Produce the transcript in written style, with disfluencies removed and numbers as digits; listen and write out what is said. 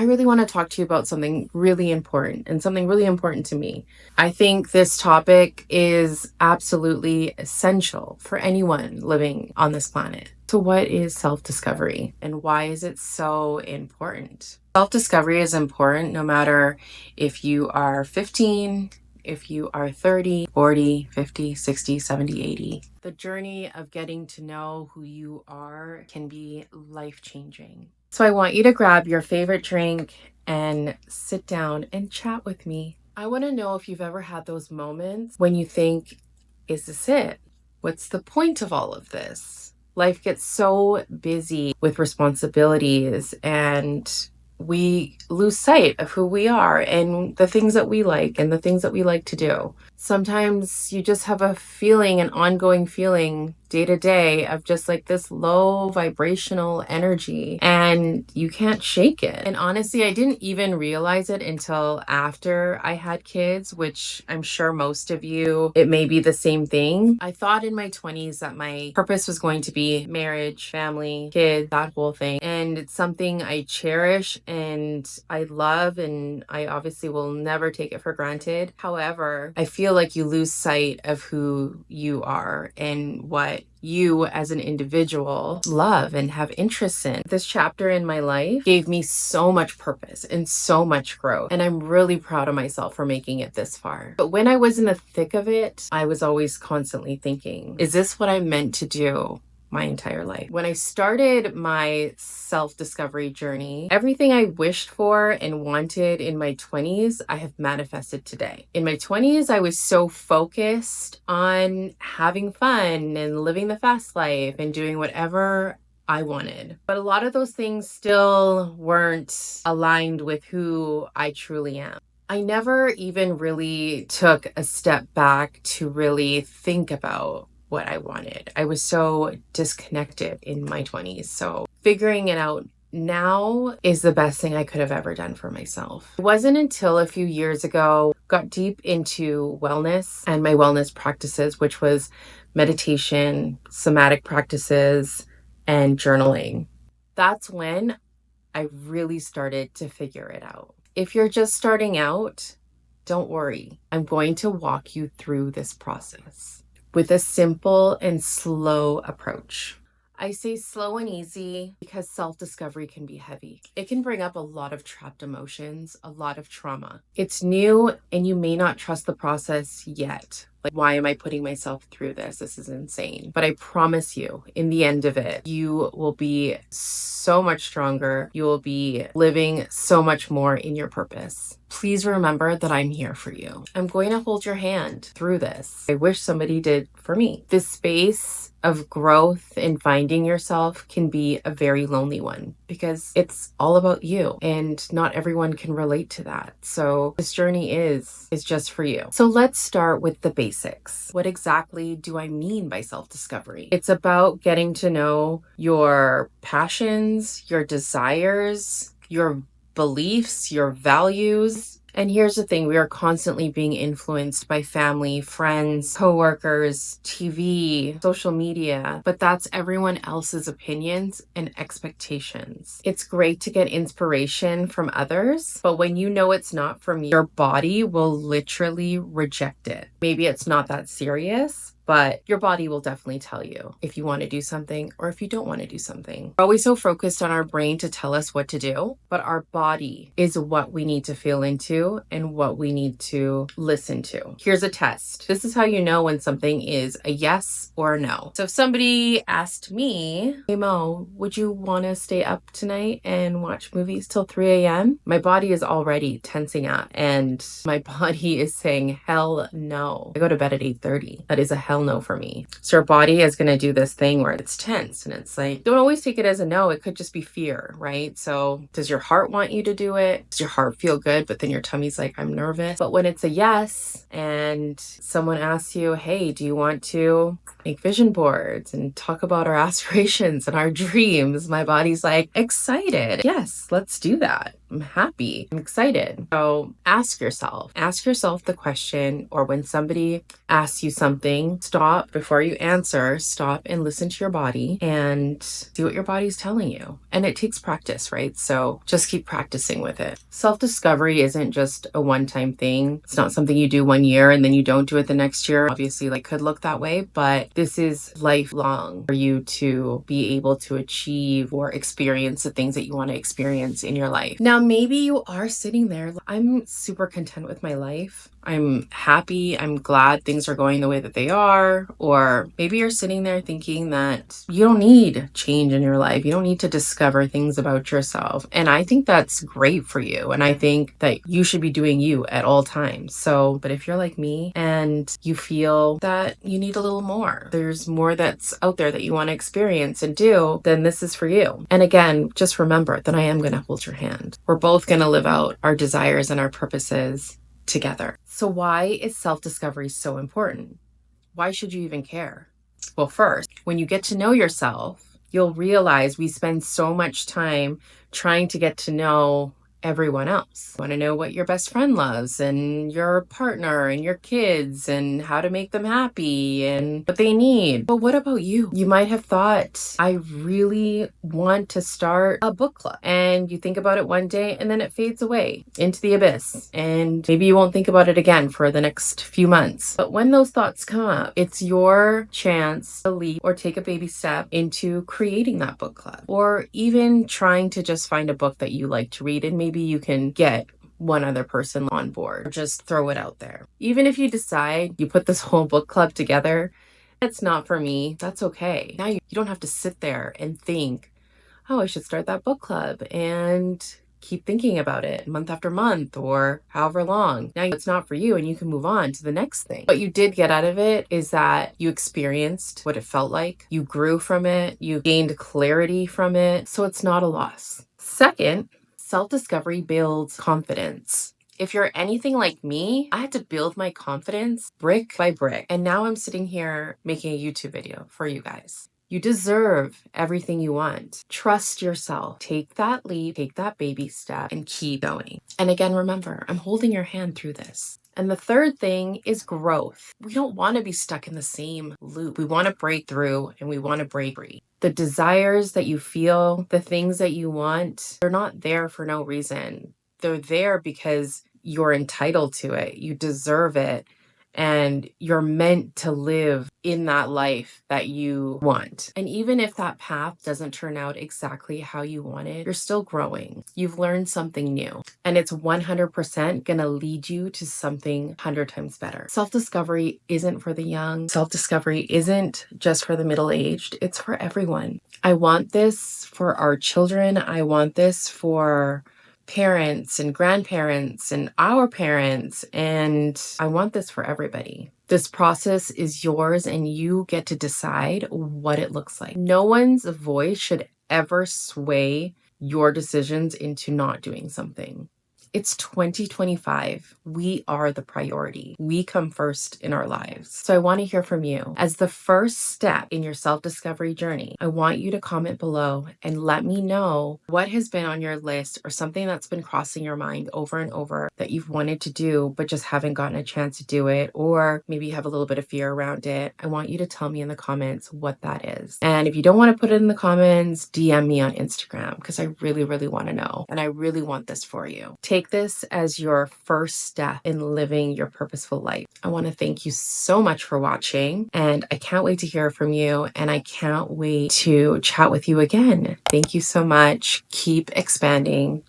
really want to talk to you about something really important and something really important to me. I think this topic is absolutely essential for anyone living on this planet. So what is self-discovery and why is it so important? Self-discovery is important no matter if you are 15, if you are 30, 40, 50, 60, 70, 80. The journey of getting to know who you are can be life-changing. So I want you to grab your favorite drink and sit down and chat with me. I want to know if you've ever had those moments when you think, is this it? What's the point of all of this? Life gets so busy with responsibilities and we lose sight of who we are and the things that we like and the things that we like to do. Sometimes you just have a feeling, an ongoing feeling day to day of just like this low vibrational energy and you can't shake it. And honestly, I didn't even realize it until after I had kids, which I'm sure most of you, it may be the same thing. I thought in my 20s that my purpose was going to be marriage, family, kids, that whole thing. And it's something I cherish and I love, and I obviously will never take it for granted. However, I feel like you lose sight of who you are and what you as an individual love and have interests in. This chapter in my life gave me so much purpose and so much growth, and I'm really proud of myself for making it this far. But when I was in the thick of it, I was always constantly thinking, is this what I'm meant to do my entire life? When I started my self-discovery journey, everything I wished for and wanted in my 20s, I have manifested today. In my 20s, I was so focused on having fun and living the fast life and doing whatever I wanted. But a lot of those things still weren't aligned with who I truly am. I never even really took a step back to really think about what I wanted. I was so disconnected in my 20s. So figuring it out now is the best thing I could have ever done for myself. It wasn't until a few years ago, got deep into wellness and my wellness practices, which was meditation, somatic practices, and journaling. That's when I really started to figure it out. If you're just starting out, don't worry. I'm going to walk you through this process with a simple and slow approach. I say slow and easy because self-discovery can be heavy. It can bring up a lot of trapped emotions, a lot of trauma. It's new and you may not trust the process yet. Like, why am I putting myself through this? This is insane. But I promise you, in the end of it, you will be so much stronger. You will be living so much more in your purpose. Please remember that I'm here for you. I'm going to hold your hand through this. I wish somebody did for me. This space of growth and finding yourself can be a very lonely one because it's all about you and not everyone can relate to that. So this journey is just for you. So let's start with the basics. What exactly do I mean by self-discovery? It's about getting to know your passions, your desires, your beliefs, your values. And here's the thing, we are constantly being influenced by family, friends, coworkers, TV, social media, but that's everyone else's opinions and expectations. It's great to get inspiration from others, but when you know it's not from you, your body will literally reject it. Maybe it's not that serious, but your body will definitely tell you if you want to do something or if you don't want to do something. We're always so focused on our brain to tell us what to do, but our body is what we need to feel into and what we need to listen to. Here's a test. This is how you know when something is a yes or a no. So if somebody asked me, hey Mo, would you want to stay up tonight and watch movies till 3 a.m.? My body is already tensing up and my body is saying, hell no. I go to bed at 8:30. That is a hell no for me. So your body is going to do this thing where it's tense and it's like, don't always take it as a no. It could just be fear, right? So does your heart want you to do it? Does your heart feel good? But then your tummy's like, I'm nervous. But when it's a yes and someone asks you, hey, do you want to make vision boards and talk about our aspirations and our dreams? My body's like, excited. Yes, let's do that. I'm happy. I'm excited. So ask yourself the question, or when somebody asks you something, stop before you answer, stop and listen to your body and see what your body's telling you. And it takes practice, right? So just keep practicing with it. Self-discovery isn't just a one-time thing. It's not something you do 1 year and then you don't do it the next year. Obviously, like, could look that way, but this is lifelong for you to be able to achieve or experience the things that you want to experience in your life. Now, maybe you are sitting there, I'm super content with my life. I'm happy. I'm glad things are going the way that they are. Or maybe you're sitting there thinking that you don't need change in your life. You don't need to discover things about yourself. And I think that's great for you. And I think that you should be doing you at all times. So, but if you're like me and you feel that you need a little more, there's more that's out there that you want to experience and do, then this is for you. And again, just remember that I am going to hold your hand. We're both going to live out our desires and our purposes together. So why is self-discovery so important? Why should you even care? Well, first, when you get to know yourself, you'll realize we spend so much time trying to get to know everyone else. You want to know what your best friend loves and your partner and your kids and how to make them happy and what they need. But what about you? You might have thought, I really want to start a book club. And you think about it one day and then it fades away into the abyss. And maybe you won't think about it again for the next few months. But when those thoughts come up, it's your chance to leap or take a baby step into creating that book club, or even trying to just find a book that you like to read, and maybe you can get one other person on board, or just throw it out there. Even if you decide you put this whole book club together, it's not for me, that's okay. Now you don't have to sit there and think, oh, I should start that book club and keep thinking about it month after month or however long. Now it's not for you and you can move on to the next thing. What you did get out of it is that you experienced what it felt like. You grew from it. You gained clarity from it. So it's not a loss. Second, self-discovery builds confidence. If you're anything like me, I had to build my confidence brick by brick. And now I'm sitting here making a YouTube video for you guys. You deserve everything you want. Trust yourself. Take that leap, take that baby step, and keep going. And again, remember, I'm holding your hand through this. And the third thing is growth. We don't want to be stuck in the same loop. We want to break through and we want to break free. The desires that you feel, the things that you want, they're not there for no reason. They're there because you're entitled to it. You deserve it. And you're meant to live in that life that you want. And even if that path doesn't turn out exactly how you want it, you're still growing. You've learned something new. And it's 100% going to lead you to something 100 times better. Self-discovery isn't for the young. Self-discovery isn't just for the middle-aged. It's for everyone. I want this for our children. I want this for parents and grandparents and our parents, and I want this for everybody. This process is yours and you get to decide what it looks like. No one's voice should ever sway your decisions into not doing something. It's 2025. We are the priority. We come first in our lives. So I want to hear from you. As the first step in your self-discovery journey, I want you to comment below and let me know what has been on your list or something that's been crossing your mind over and over that you've wanted to do but just haven't gotten a chance to do it, or maybe you have a little bit of fear around it. I want you to tell me in the comments what that is. And if you don't want to put it in the comments, DM me on Instagram because I really, really want to know. And I really want this for you. Take this as your first step in living your purposeful life. I want to thank you so much for watching, and I can't wait to hear from you, and I can't wait to chat with you again. Thank you so much. Keep expanding.